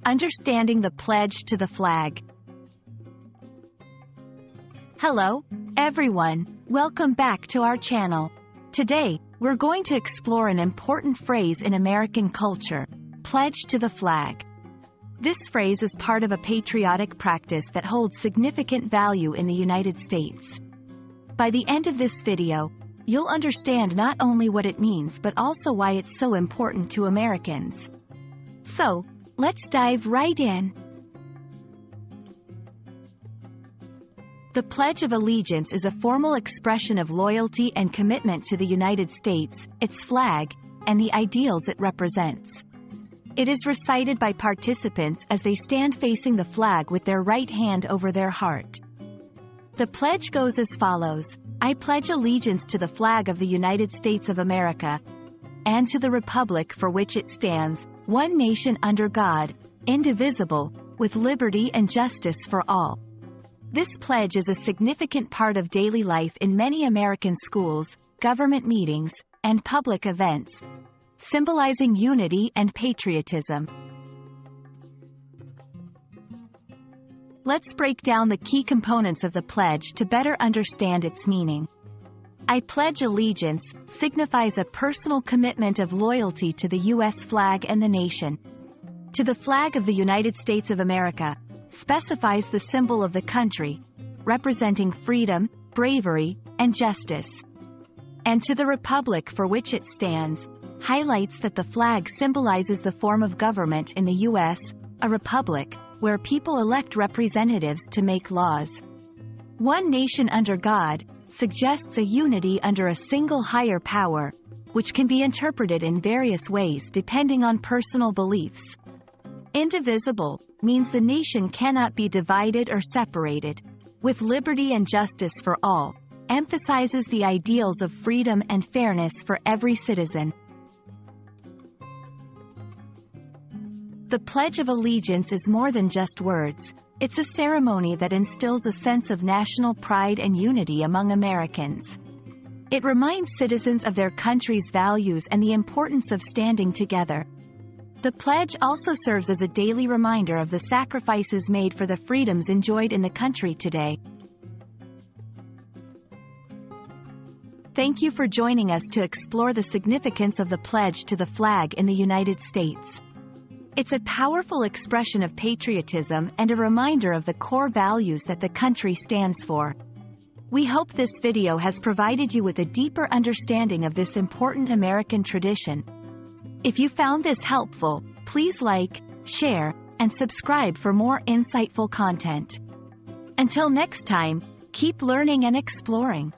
Understanding the Pledge to the Flag. Hello, everyone. Welcome back to our channel. Today, we're going to explore an important phrase in American culture, pledge to the flag. This phrase is part of a patriotic practice that holds significant value in the United States. By the end of this video, you'll understand not only what it means but also why it's so important to Americans. So, let's dive right in. The Pledge of Allegiance is a formal expression of loyalty and commitment to the United States, its flag, and the ideals it represents. It is recited by participants as they stand facing the flag with their right hand over their heart. The pledge goes as follows: I pledge allegiance to the flag of the United States of America, and to the republic for which it stands, one nation under God, indivisible, with liberty and justice for all. This pledge is a significant part of daily life in many American schools, government meetings, and public events, symbolizing unity and patriotism. Let's break down the key components of the pledge to better understand its meaning. I pledge allegiance signifies a personal commitment of loyalty to the U.S. flag and the nation. To the flag of the United States of America specifies the symbol of the country, representing freedom, bravery, and justice. And to the republic for which it stands, highlights that the flag symbolizes the form of government in the U.S., a republic, where people elect representatives to make laws. One nation under God suggests a unity under a single higher power, which can be interpreted in various ways depending on personal beliefs. Indivisible means the nation cannot be divided or separated, with liberty and justice for all, emphasizes the ideals of freedom and fairness for every citizen. The Pledge of Allegiance is more than just words. It's a ceremony that instills a sense of national pride and unity among Americans. It reminds citizens of their country's values and the importance of standing together. The pledge also serves as a daily reminder of the sacrifices made for the freedoms enjoyed in the country today. Thank you for joining us to explore the significance of the pledge to the flag in the United States. It's a powerful expression of patriotism and a reminder of the core values that the country stands for. We hope this video has provided you with a deeper understanding of this important American tradition. If you found this helpful, please like, share, and subscribe for more insightful content. Until next time, keep learning and exploring.